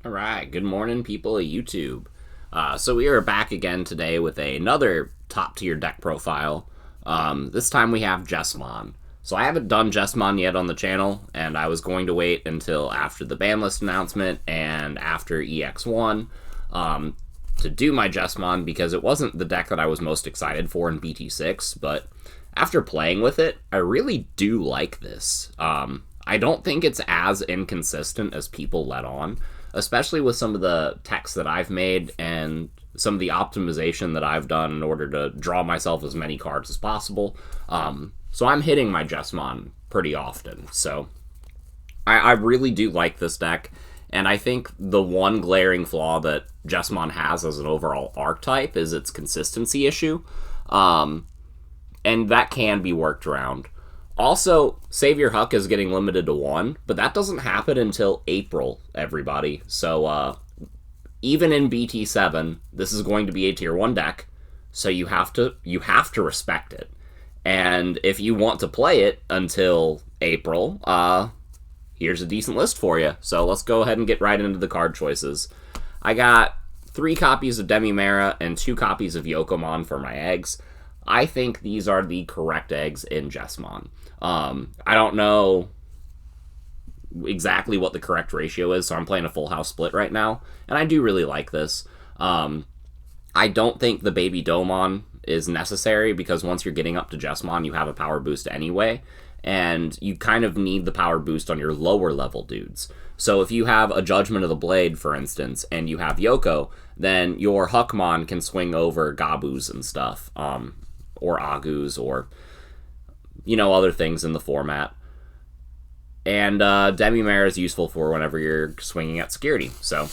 Alright, good morning, people of YouTube. So we are back again today with another top-tier deck profile. This time we have Jesmon. So I haven't done Jesmon yet on the channel, and I was going to wait until after the ban list announcement and after EX1 to do my Jesmon, because it wasn't the deck that I was most excited for in BT6, but after playing with it, I really do like this. I don't think it's as inconsistent as people let on, especially with some of the techs that I've made and some of the optimization that I've done in order to draw myself as many cards as possible. So I'm hitting my Jesmon pretty often. So I really do like this deck, and I think the one glaring flaw that Jesmon has as an overall archetype is its consistency issue, and that can be worked around. Also, Savior Huck is getting limited to 1, but that doesn't happen until April, everybody. So, even in BT7, this is going to be a tier 1 deck, so you have to respect it. And if you want to play it until April, here's a decent list for you. So let's go ahead and get right into the card choices. I got 3 copies of Demimera and 2 copies of Yokomon for my eggs. I think these are the correct eggs in Jesmon. I don't know exactly what the correct ratio is, so I'm playing a full house split right now, and I do really like this. I don't think the baby Domon is necessary, because once you're getting up to Jesmon, you have a power boost anyway, and you kind of need the power boost on your lower level dudes. So if you have a Judgment of the Blade, for instance, and you have Yoko, then your Huckmon can swing over Gabus and stuff, or Agus, or other things in the format. And Demimera is useful for whenever you're swinging at security. So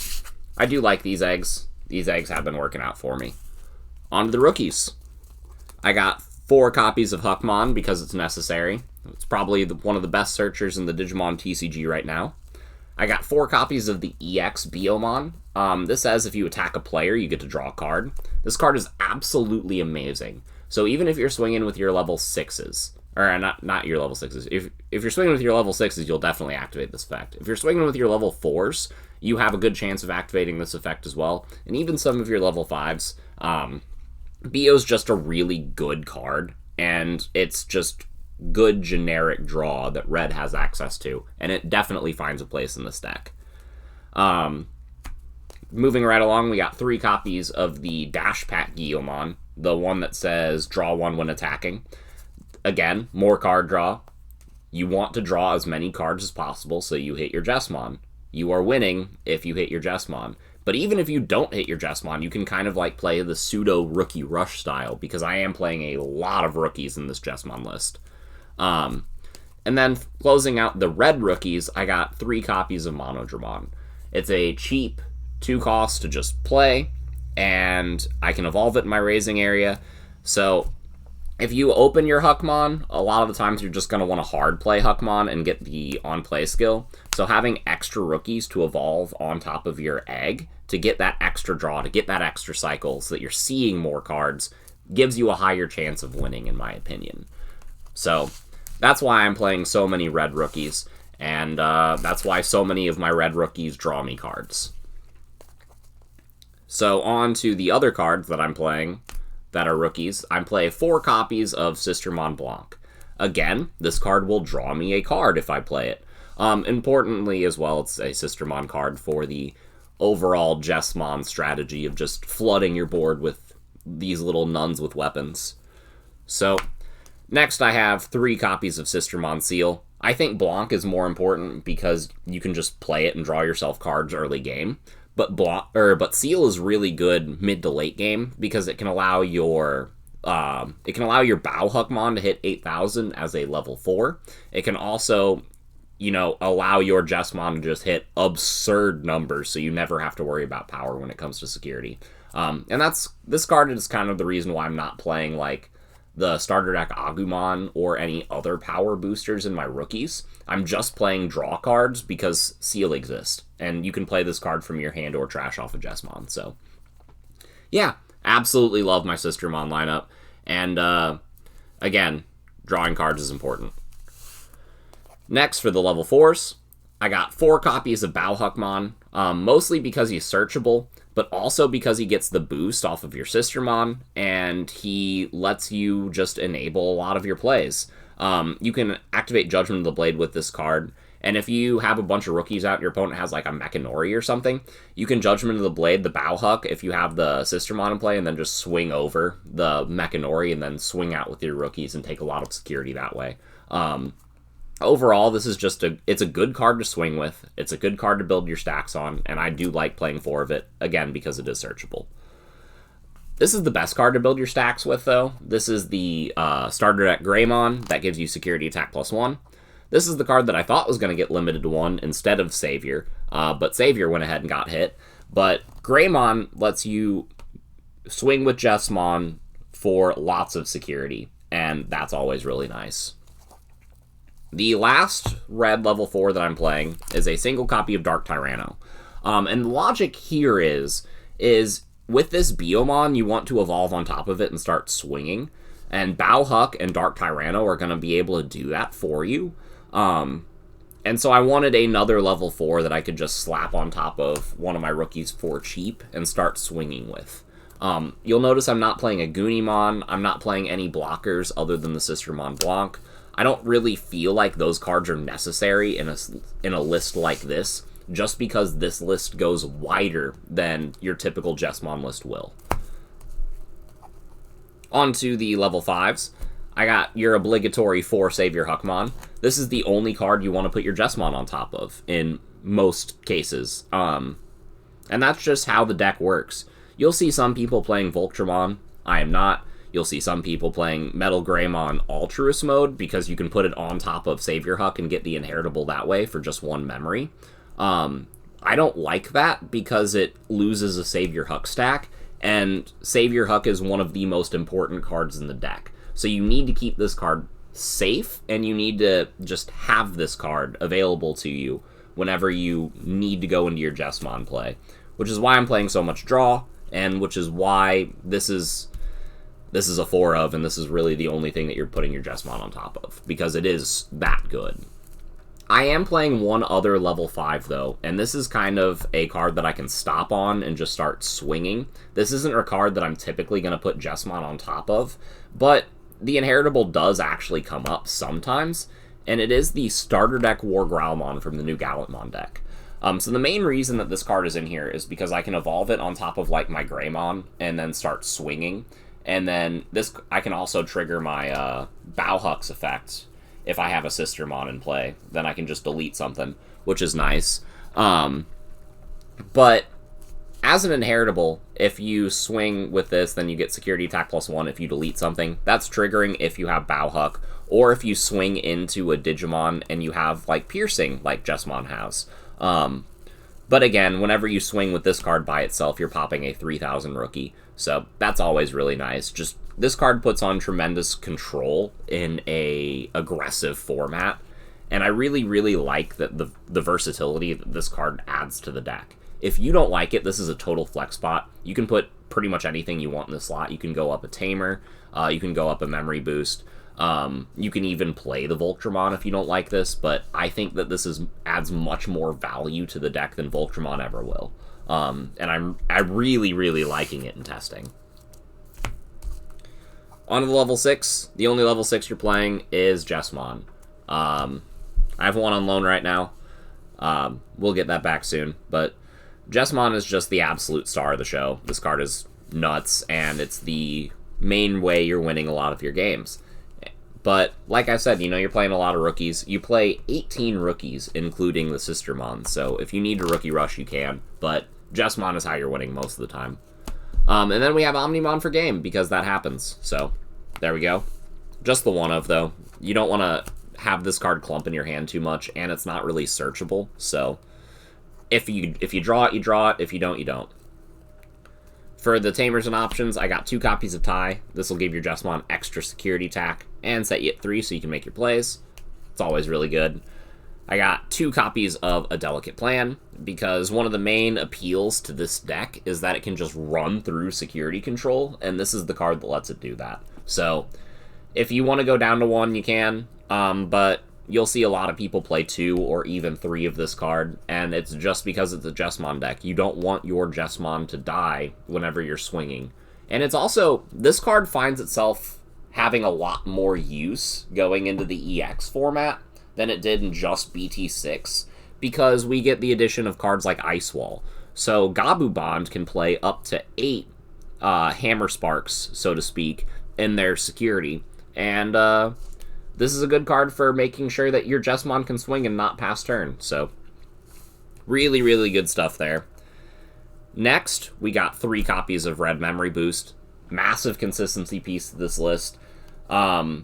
I do like these eggs. These eggs have been working out for me. On to the rookies. I got 4 copies of Huckmon because it's necessary. It's probably one of the best searchers in the Digimon TCG right now. I got 4 copies of the EX Biomon. This says if you attack a player, you get to draw a card. This card is absolutely amazing. So even if you're swinging with your level 6s, or not your level 6s, if you're swinging with your level 6s, you'll definitely activate this effect. If you're swinging with your level 4s, you have a good chance of activating this effect as well. And even some of your level 5s, Bio's just a really good card, and it's just good generic draw that Red has access to, and it definitely finds a place in this deck. Moving right along, we got 3 copies of the Dash Pack Guillaumon, the one that says draw 1 when attacking. Again, more card draw. You want to draw as many cards as possible so you hit your Jesmon. You are winning if you hit your Jesmon. But even if you don't hit your Jesmon, you can kind of like play the pseudo rookie rush style, because I am playing a lot of rookies in this Jesmon list. And then closing out the red rookies, I got 3 copies of Monodramon. It's a cheap 2 cost to just play, and I can evolve it in my raising area. So if you open your Huckmon, a lot of the times you're just going to want to hard play Huckmon and get the on-play skill. So having extra rookies to evolve on top of your egg to get that extra draw, to get that extra cycle, so that you're seeing more cards, gives you a higher chance of winning, in my opinion. So that's why I'm playing so many red rookies, and that's why so many of my red rookies draw me cards. So on to the other cards that I'm playing that are rookies. I play 4 copies of Sister Mont Blanc. Again, this card will draw me a card if I play it. Importantly as well, it's a Sister Mon card for the overall Jesmon strategy of just flooding your board with these little nuns with weapons. So next I have 3 copies of Sister Mon Seal. I think Blanc is more important because you can just play it and draw yourself cards early game. But Seal is really good mid to late game, because it can allow your Bow Huckmon to hit 8,000 as a level 4. It can also, allow your Jesmon to just hit absurd numbers, so you never have to worry about power when it comes to security. And this card is kind of the reason why I'm not playing like the starter deck Agumon or any other power boosters in my rookies. I'm just playing draw cards because Seal exists, and you can play this card from your hand or trash off of Jesmon. So yeah, absolutely love my Sister Mon lineup, and again, drawing cards is important. Next, for the level 4s, I got 4 copies of Bauhuckmon, mostly because he's searchable, but also because he gets the boost off of your Sistermon, and he lets you just enable a lot of your plays. You can activate Judgment of the Blade with this card, and if you have a bunch of rookies out and your opponent has like a Mechanori or something, you can Judgment of the Blade the Bauhuck if you have the Sistermon in play, and then just swing over the Mechanori and then swing out with your rookies and take a lot of security that way. Overall, this is just it's a good card to swing with. It's a good card to build your stacks on, and I do like playing 4 of it, again, because it is searchable. This is the best card to build your stacks with, though. This is the starter deck Greymon that gives you security attack +1. This is the card that I thought was going to get limited to 1 instead of Savior, but Savior went ahead and got hit. But Greymon lets you swing with Jesmon for lots of security, and that's always really nice. The last red level 4 that I'm playing is a single copy of Dark Tyranno. And the logic here is with this Biomon, you want to evolve on top of it and start swinging. And Bauhuck and Dark Tyranno are going to be able to do that for you. And so I wanted another level 4 that I could just slap on top of one of my rookies for cheap and start swinging with. You'll notice I'm not playing a Goonimon. I'm not playing any blockers other than the Sistermon Blanc. I don't really feel like those cards are necessary in a list like this, just because this list goes wider than your typical Jesmon list will. On to the level 5s. I got your obligatory 4 Savior Huckmon. This is the only card you want to put your Jesmon on top of, in most cases. And that's just how the deck works. You'll see some people playing Voltramon. I am not. You'll see some people playing Metal Greymon Altruist mode because you can put it on top of Savior Huck and get the inheritable that way for just 1 memory. I don't like that because it loses a Savior Huck stack, and Savior Huck is one of the most important cards in the deck. So you need to keep this card safe, and you need to just have this card available to you whenever you need to go into your Jesmon play, which is why I'm playing so much draw, and which is why this is a 4 of, and this is really the only thing that you're putting your Jesmon on top of, because it is that good. I am playing one other level 5, though, and this is kind of a card that I can stop on and just start swinging. This isn't a card that I'm typically going to put Jesmon on top of, but the inheritable does actually come up sometimes, and it is the starter deck War Growlmon from the new Gallantmon deck. So the main reason that this card is in here is because I can evolve it on top of like my Greymon and then start swinging. And then this, I can also trigger my Bauhuck's effect if I have a Sistermon in play. Then I can just delete something, which is nice. But as an inheritable, if you swing with this, then you get security attack +1 if you delete something. That's triggering if you have Bauhuck, or if you swing into a Digimon and you have like Piercing, like Jesmon has. But again, whenever you swing with this card by itself, you're popping a 3000 rookie. So that's always really nice. Just this card puts on tremendous control in a aggressive format. And I really, really like that the versatility that this card adds to the deck. If you don't like it, this is a total flex spot. You can put pretty much anything you want in the slot. You can go up a Tamer. You can go up a Memory Boost. You can even play the Voltramon if you don't like this, but I think that this adds much more value to the deck than Voltramon ever will. And I'm really, really liking it in testing. On to the level 6. The only level 6 you're playing is Jesmon. I have one on loan right now. We'll get that back soon, but Jesmon is just the absolute star of the show. This card is nuts, and it's the main way you're winning a lot of your games. But, like I said, you're playing a lot of rookies. You play 18 rookies, including the Sistermon, so if you need to rookie rush, you can. But Jesmon is how you're winning most of the time. And then we have Omnimon for game, because that happens. So, there we go. Just the one of, though. You don't want to have this card clump in your hand too much, and it's not really searchable, so if you draw it, you draw it. If you don't, you don't. For the Tamers and options, I got 2 copies of Tie. This will give your Jesmon extra security attack and set you at 3 so you can make your plays. It's always really good. I got 2 copies of A Delicate Plan, because one of the main appeals to this deck is that it can just run through security control, and this is the card that lets it do that. So, if you want to go down to 1, you can, but you'll see a lot of people play 2 or even 3 of this card, and it's just because it's a Jesmon deck. You don't want your Jesmon to die whenever you're swinging. And it's also, this card finds itself having a lot more use going into the EX format than it did in just BT6, because we get the addition of cards like Ice Wall. So Gabu Bond can play up to 8 Hammer Sparks, so to speak, in their security. And this is a good card for making sure that your Jesmon can swing and not pass turn. So really, really good stuff there. Next, we got 3 copies of Red Memory Boost. Massive consistency piece to this list. I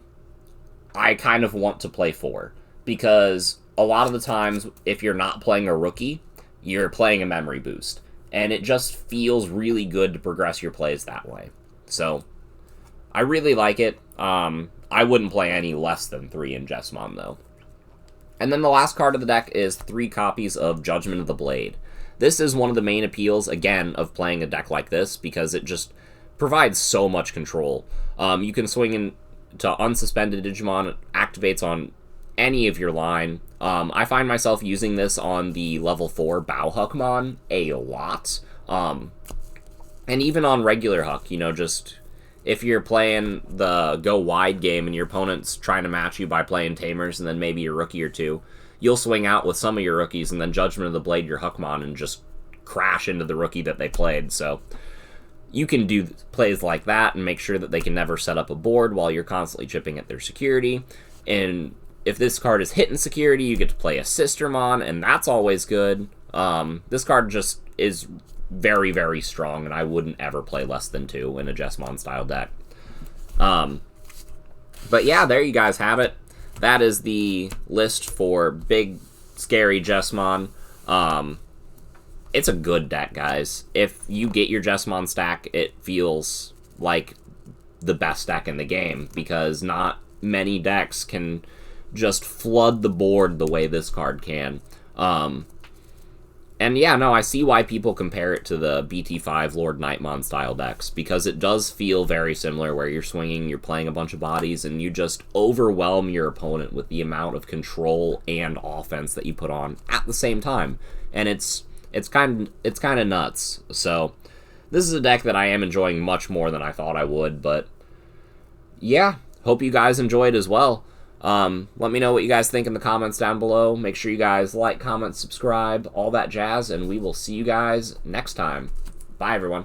kind of want to play 4, because a lot of the times, if you're not playing a rookie, you're playing a Memory Boost. And it just feels really good to progress your plays that way. So, I really like it. I wouldn't play any less than 3 in Jesmon, though. And then the last card of the deck is 3 copies of Judgment of the Blade. This is one of the main appeals, again, of playing a deck like this, because it just provides so much control. You can swing into Unsuspended Digimon, it activates on any of your line. I find myself using this on the level 4 Bauhuckmon a lot. And even on regular Huck, you know, just if you're playing the go wide game and your opponent's trying to match you by playing Tamers and then maybe a rookie or 2, you'll swing out with some of your rookies and then Judgment of the Blade your Huckmon and just crash into the rookie that they played. So you can do plays like that and make sure that they can never set up a board while you're constantly chipping at their security. And if this card is hitting security, you get to play a Sistermon, and that's always good. This card just is very, very strong, and I wouldn't ever play less than 2 in a Jesmon style deck. But yeah, there you guys have it. That is the list for big, scary Jesmon. It's a good deck, guys. If you get your Jesmon stack, it feels like the best deck in the game, because not many decks can just flood the board the way this card can. And yeah, no, I see why people compare it to the BT5 Lord Nightmon style decks, because it does feel very similar, where you're swinging, you're playing a bunch of bodies, and you just overwhelm your opponent with the amount of control and offense that you put on at the same time. And it's kind of nuts. So this is a deck that I am enjoying much more than I thought I would, but yeah, hope you guys enjoyed as well. Let me know what you guys think in the comments down below. Make sure you guys like, comment, subscribe, all that jazz, and we will see you guys next time. Bye, everyone.